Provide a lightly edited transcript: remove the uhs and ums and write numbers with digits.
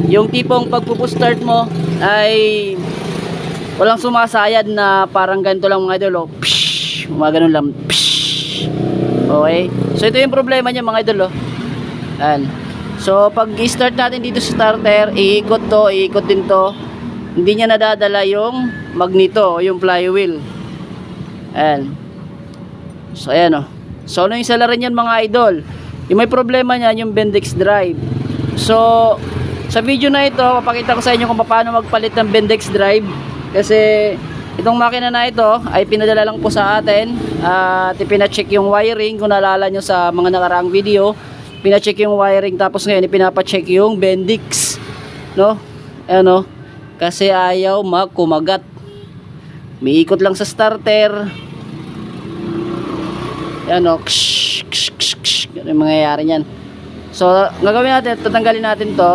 Yung tipong pagpupu-start mo ay walang sumasayad na parang ganito lang mga idol, oh. Psh, mga ganun lang. Psh. Okay? So ito yung problema niya mga idol, oh. Yan. So pag i-start natin dito sa starter, iikot to, iikot din to. Hindi niya nadadala yung magneto o yung flywheel. Ayan. So ayan, oh. So ano yung sala rin yan mga idol? Yung may problema niyan yung Bendix drive. So sa video na ito, papakita ko sa inyo kung paano magpalit ng Bendix drive. Kasi itong makina na ito ay pinadala lang po sa atin at pina-check yung wiring. Kung naalala nyo sa mga nakaraang video, pina-check yung wiring, tapos ngayon pinapa-check yung Bendix, no? Ano? Kasi ayaw magkumagat. Umiikot lang sa starter. Ano? Ano yung mangyayari niyan? So gagawin natin, tatanggalin natin to.